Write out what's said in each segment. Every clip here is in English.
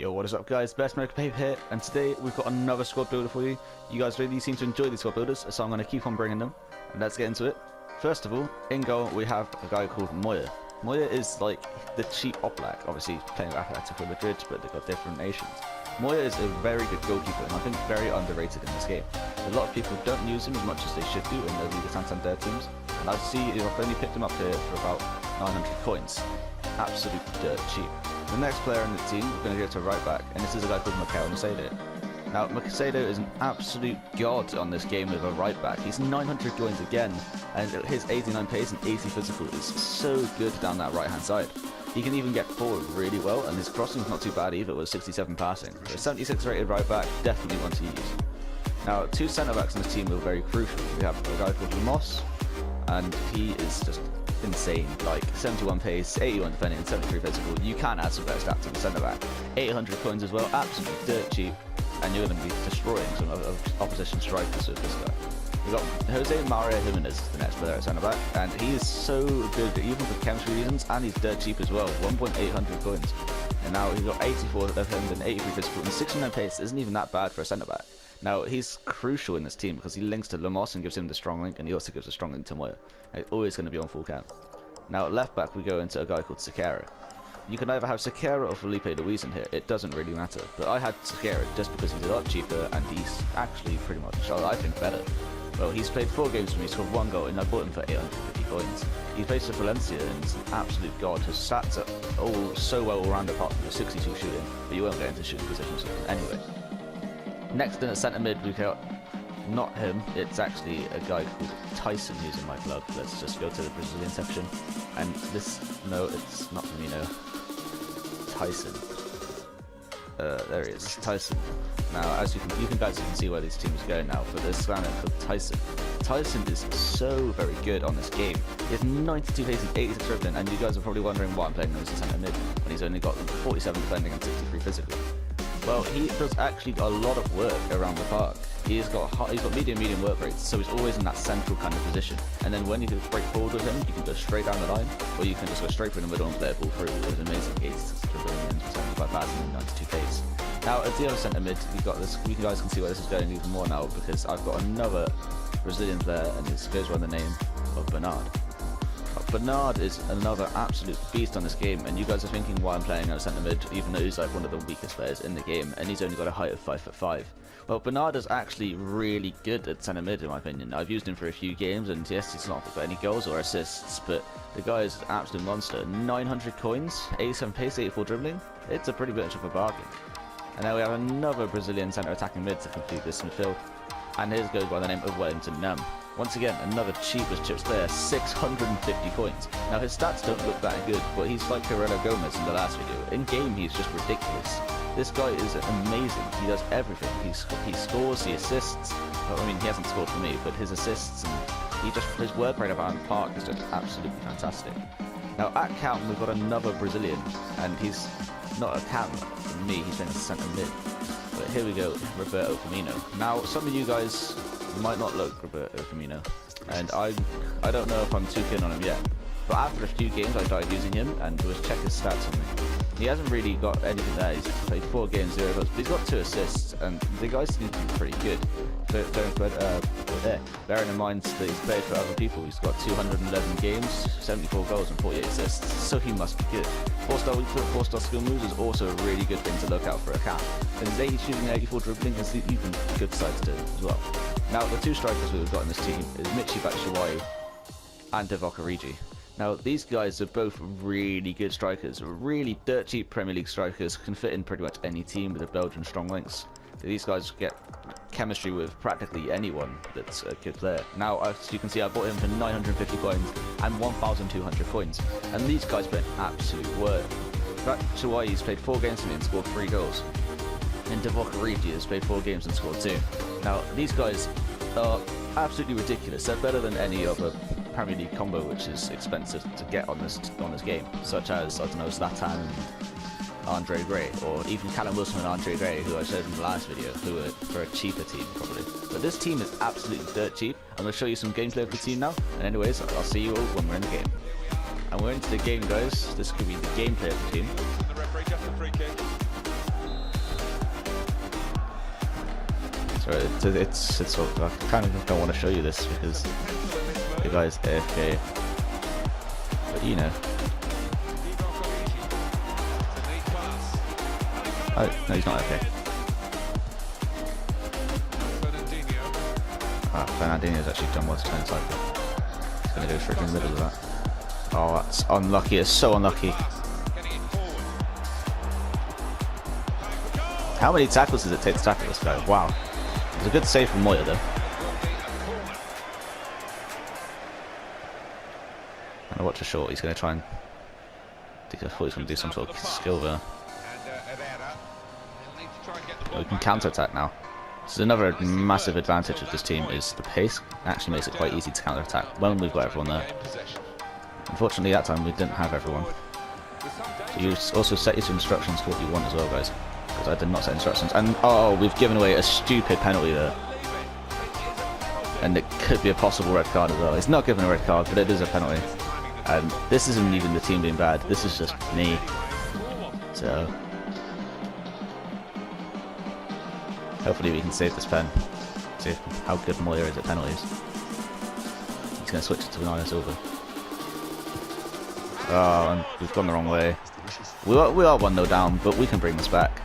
Yo, what is up guys, Best American Paper here, and today we've got another squad builder for you. You guys really seem to enjoy these squad builders, so I'm going to keep on bringing them, and let's get into it. First of all, in goal we have a guy called Moya. Moya is like the cheap Oblak, obviously playing with Atletico Madrid, but they've got different nations. Moya is a very good goalkeeper, and I think very underrated in this game. A lot of people don't use him as much as they should do in the Liga Santander teams, and I see I've only picked him up here for about 900 coins. Absolute dirt cheap. The next player in the team, we're going to go to right back, and this is a guy called Macedo. Now, Macedo is an absolute god on this game with a right back. He's 900 coins again, and his 89 pace and 80 physical is so good down that right hand side. He can even get forward really well, and his crossing's not too bad either with 67 passing. So 76 rated right back, definitely one to use. Now, two centre backs in this team are very crucial. We have a guy called Lemos, and he is just insane, like 71 pace, 81 defending, and 73 physical. You can add some better stats on the centre back. 800 coins as well, absolutely dirt cheap, and you're going to be destroying some of opposition strikers with this guy. We've got Jose Maria Jimenez, the next player at centre back, and he is so good, even for chemistry reasons, and he's dirt cheap as well, 1.800 coins. And now he's got 84 defending, 83 physical, and 69 pace isn't even that bad for a centre back. Now, he's crucial in this team because he links to Lemos and gives him the strong link, and he also gives a strong link to Moya. He's always going to be on full count. Now, at left back, we go into a guy called Sequeira. You can either have Sequeira or Felipe Luis in here, it doesn't really matter. But I had Sequeira just because he's a lot cheaper and he's actually pretty much, I think, better. Well, he's played 4 games for me, scored 1 goal, and I bought him for 850 coins. He plays for Valencia and he's an absolute god. His stats are all so well all-round apart from the 62 shooting, but you won't get into shooting positions anyway. Next in at centre mid, we've got not him, it's actually a guy called Tyson who's in my club. Let's just go to the Brazilian section. And this, no, it's not Firmino. Tyson. There he is, Tyson. Now, as you guys can see where these teams go now, but there's a guy called Tyson. Tyson is so very good on this game. He has 92 pace and 86 dribbling, and you guys are probably wondering why I'm playing him as a centre mid when he's only got 47 defending and 63 physical. Well, he does actually a lot of work around the park. He's got medium work rates, so he's always in that central kind of position. And then when you break forward with him, you can go straight down the line, or you can just go straight through the middle and play a ball through with an amazing pace, dribbling and 75 passing and 92 pace. Now, at the other centre mid, we've got this. You guys can see where this is going even more now because I've got another Brazilian player, and this goes by the name of Bernard. Bernard is another absolute beast on this game, and you guys are thinking why I'm playing at centre mid, even though he's like one of the weakest players in the game, and he's only got a height of 5'5". Well, Bernard is actually really good at centre mid in my opinion. I've used him for a few games, and yes, he's not got any goals or assists, but the guy is an absolute monster. 900 coins, 87 pace, 84 dribbling. It's a pretty much of a bargain. And now we have another Brazilian centre attacking mid to complete this midfield, and his goes by the name of Wellington Num. Once again, another cheap as chips player, 650 coins. Now his stats don't look that good, but he's like Carrero Gomez in the last video. In game, he's just ridiculous. This guy is amazing. He does everything. He scores, he assists. Well, I mean, he hasn't scored for me, but his assists and his work rate around the park is just absolutely fantastic. Now at cam, we've got another Brazilian, and he's not a cam for me. He's playing a centre mid. But here we go, Roberto Firmino. Now, some of you guys might not look Roberto Firmino, and I don't know if I'm too keen on him yet. But after a few games, I started using him and was check his stats on me. He hasn't really got anything there. He's played 4 games, 0 goals, but he's got 2 assists, and the guy seems to be pretty good. Bearing in mind that he's played for other people, he's got 211 games, 74 goals, and 48 assists, so he must be good. 4-star skill moves is also a really good thing to look out for a cap. And his 80 shooting and 84 dribbling is even good sides to him as well. Now, the 2 strikers we've got in this team is Michy Batshuayi and Divock Origi. Now, these guys are both really good strikers, really dirt cheap Premier League strikers, can fit in pretty much any team with a Belgian strong links. These guys get chemistry with practically anyone that's a good player. Now, as you can see, I bought him for 950 coins and 1,200 coins, and these guys play absolute work. Batshuayi's played 4 games for me and scored 3 goals, and Divock Origi has played 4 games and scored 2. Now, these guys are absolutely ridiculous. They're better than any other Premier League combo which is expensive to get on this game, such as, I don't know, Zlatan and Andre Gray, or even Callum Wilson and Andre Gray, who I showed in the last video, who are for a cheaper team probably. But this team is absolutely dirt cheap. I'm going to show you some gameplay of the team now, and anyways, I'll see you all when we're in the game. And we're into the game, guys. This could be the gameplay of the team. The referee gets the free kick. It's sort of, I kind of don't want to show you this because the guy's AFK. But you know. Oh, no, he's not AFK. Ah, Fernandinho's actually done well to turn inside. He's going to go straight in the middle of that. Oh, that's unlucky. It's so unlucky. How many tackles does it take to tackle this guy? Wow. It's a good save from Moya though. And I watch a short. He's going to try and... I thought he was going to do some sort of skill there. We can counter-attack now. This is another massive advantage of this team is the pace. It actually makes it quite easy to counter-attack when we've got everyone there. Unfortunately that time we didn't have everyone. So you also set your instructions for what you want as well, guys. Because I did not set instructions. And oh, we've given away a stupid penalty there. And it could be a possible red card as well. It's not given a red card, but it is a penalty. And this isn't even the team being bad. This is just me. So... hopefully we can save this pen. See how good Moya is at penalties. He's going to switch it to Bernardo Silva. Oh, and we've gone the wrong way. We are 1-0 down, but we can bring this back.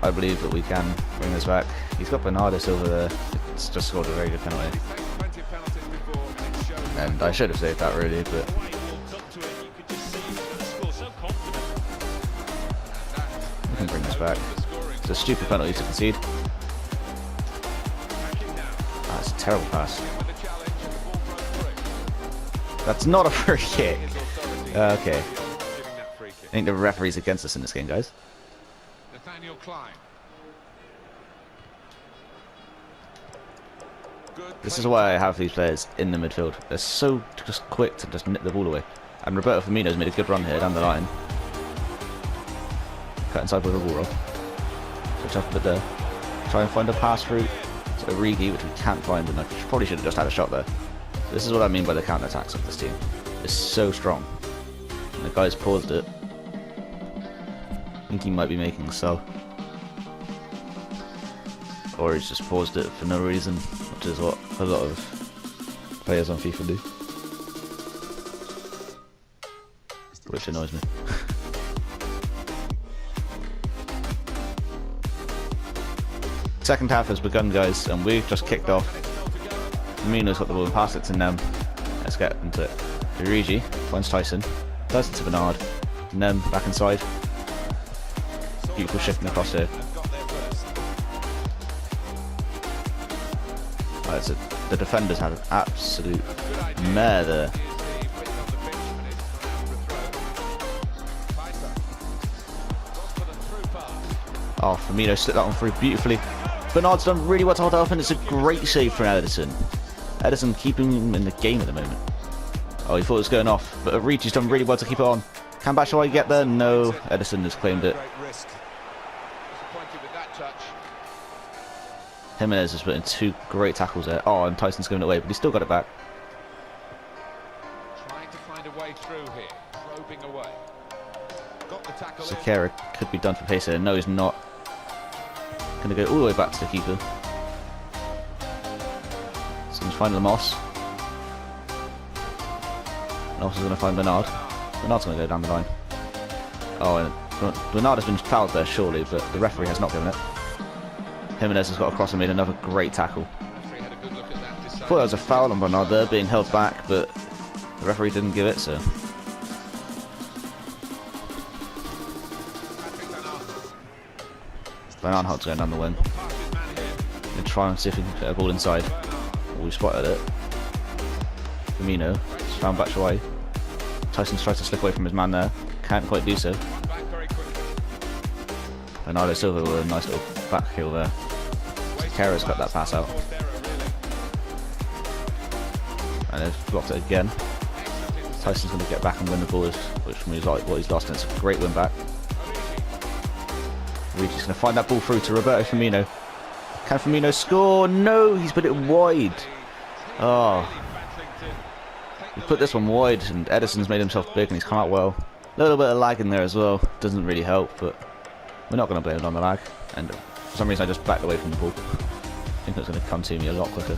I believe that we can bring this back. He's got Bernardo Silva there. It's just scored a very good penalty. And I should have saved that really, but... we can bring this back. It's a stupid penalty to concede. That's a terrible pass. That's not a free kick. Okay. I think the referee's against us in this game, guys. This is why I have these players in the midfield. They're so just quick to just nip the ball away. And Roberto Firmino's made a good run here down the line. Cut inside with a ball roll. Switch up a bit there. Try and find a pass through to Origi, which we can't find, and I probably should have just had a shot there. This is what I mean by the counter-attacks of this team. It's so strong. And the guy's paused it. I think he might be making a sub. Or he's just paused it for no reason, which is what a lot of players on FIFA do. Which annoys me. Second half has begun, guys, and we've just kicked off. Firmino's got the ball and passed it to Nem. Let's get into it. Origi finds Tyson. Tyson to Bernard. Nem back inside. Beautiful shifting across here. Right, so the defenders had an absolute mare there. Oh, Firmino slipped that one through beautifully. Bernard's done really well to hold that up, and it's a great save from Ederson. Ederson keeping him in the game at the moment. Oh, he thought it was going off, but Origi's done really well to keep it on. Can Batshuayi get there? No, Ederson has claimed it. Jimenez has put in two great tackles there. Oh, and Tyson's going away, but he's still got it back. Trying to find a way through here, probing away. Got the tackle. Sakara could be done for pace here. No, he's not. Going to go all the way back to the keeper. So he's finding Moss. Moss is going to find Bernard. Bernard's going to go down the line. Oh, and Bernard has been fouled there, surely, but the referee has not given it. Jimenez has got across and made another great tackle. Thought there was a foul on Bernard there, being held back, but the referee didn't give it, so... Bernard Holt's going down the wing. Gonna try and see if he can get a ball inside. Oh, we spotted it. Firmino found Batshuayi. Tyson's tried to slip away from his man there. Can't quite do so. Bernardo Silva with a nice little back heel there. Sakara's got that pass out. And they've blocked it again. Tyson's going to get back and win the ball, which means like what he's lost, and it's a great win back. Origi's going to find that ball through to Roberto Firmino. Can Firmino score? No, he's put it wide. Oh. He put this one wide, and Ederson's made himself big, and he's come out well. A little bit of lag in there as well. Doesn't really help, but we're not going to blame it on the lag. And For some reason I just backed away from the ball. I think it was going to come to me a lot quicker.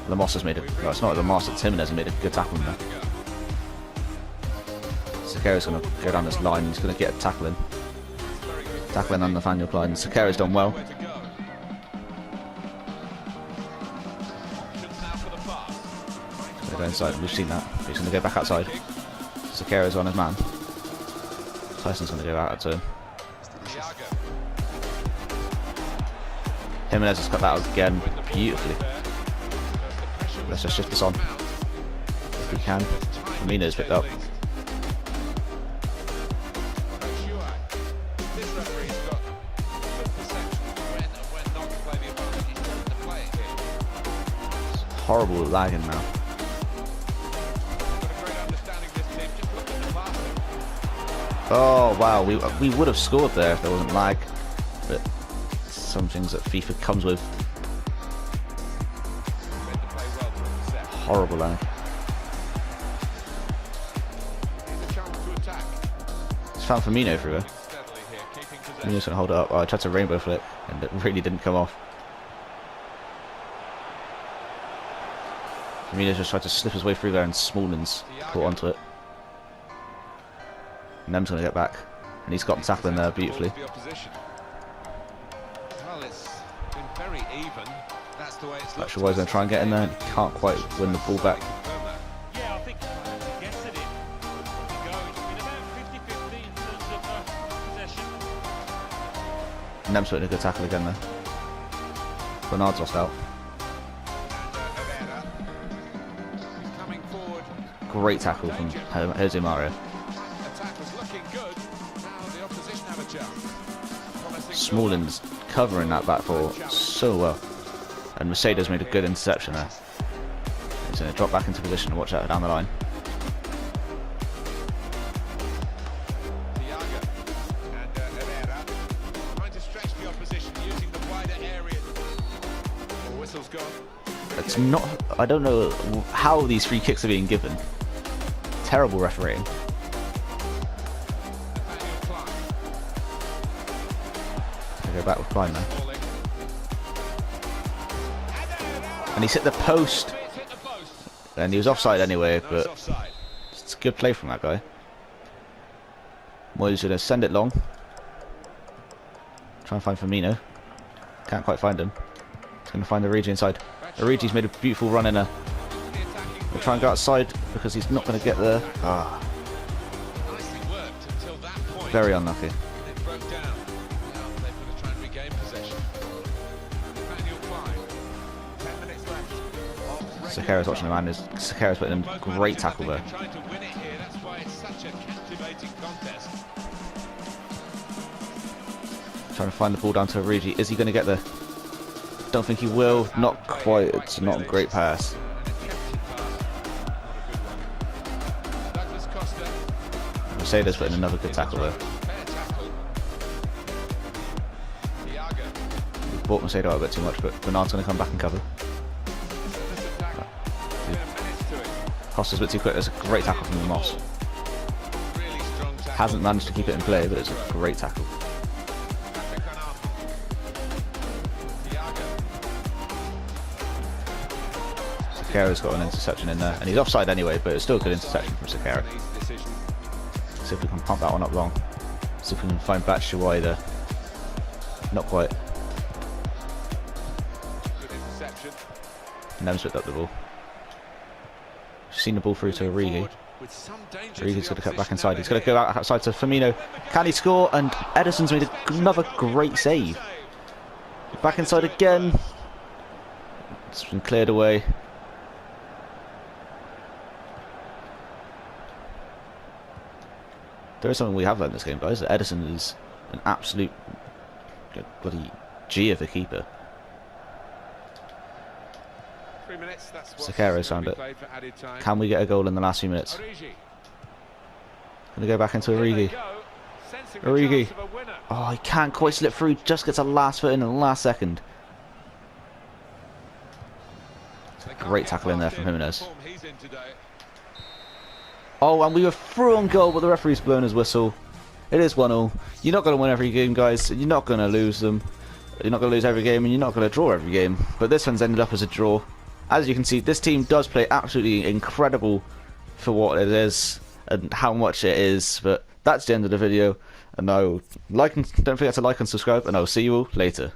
Lamos has made a... No, it's not Lamos, it's Jimenez has made a good tackle in there. Sekero's going to go down this line, he's going to get a tackle in. Tackling on Nathaniel Klein. Sekero's done well. They go inside, we've seen that. He's going to go back outside. Sekero's on his man. Tyson's going to go out to him. Jimenez has cut that out again beautifully. Let's just shift this on if we can. Firmino's picked up. It's horrible lagging now. Oh wow, we would have scored there if there wasn't lag, but some things that FIFA comes with. Horrible lag. Just found Firmino through her. Firmino's gonna hold it up. Oh, I tried to rainbow flip and it really didn't come off. Firmino's just tried to slip his way through there and Smallman's caught onto it. Nem's going to get back, and he's got the tackle in there beautifully. Not sure why he's going to try and get in there, and he can't quite win the ball back. Nem's putting a good tackle again there. Bernard's lost out. Great tackle from Jose Mario. Smalling's covering that back four so well, and Mercedes made a good interception there. He's going to drop back into position and watch out down the line. It's not. I don't know how these free kicks are being given. Terrible refereeing. Go back with Klein now. And he's hit the post. And he was offside anyway, but it's a good play from that guy. Moyes going to send it long. Try and find Firmino. Can't quite find him. He's going to find Origi inside. Origi's made a beautiful run in there. We'll try and go outside because he's not going to get there. Ah. Very unlucky. Sekero's watching him, and Sekero's putting in a great tackle there. Trying to find the ball down to Origi. Is he going to get there? Don't think he will. Not quite. It's not a great pass. Mercedes putting another good tackle there. We bought Mercedes out a bit too much, but Bernard's going to come back and cover. Costa's a bit too quick. There's a great tackle from Moss. Hasn't managed to keep it in play, but it's a great tackle. Sekero's got an interception in there, and he's offside anyway, but it's still a good interception from Sekero. See if we can pump that one up long. See if we can find Batshuayi there. Not quite. Nem's picked up the ball. Seen the ball through to Origi. Origi's going to cut back inside. He's going to go outside to Firmino. Can he score? And Ederson's made another great save. Back inside again. It's been cleared away. There is something we have learned in this game, guys. Ederson is an absolute bloody G of a keeper. Sekero's found it. Can we get a goal in the last few minutes? Gonna go back into Origi. Origi. Oh, he can't quite slip through. Just gets a last foot in the last second. Great tackle in there from Jimenez. Oh, and we were through on goal, but the referee's blown his whistle. It is 1-1. You're not going to win every game, guys. You're not going to lose them. You're not going to lose every game, and you're not going to draw every game. But this one's ended up as a draw. As you can see, this team does play absolutely incredible for what it is and how much it is. But that's the end of the video. And don't forget to like and subscribe, and I'll see you all later.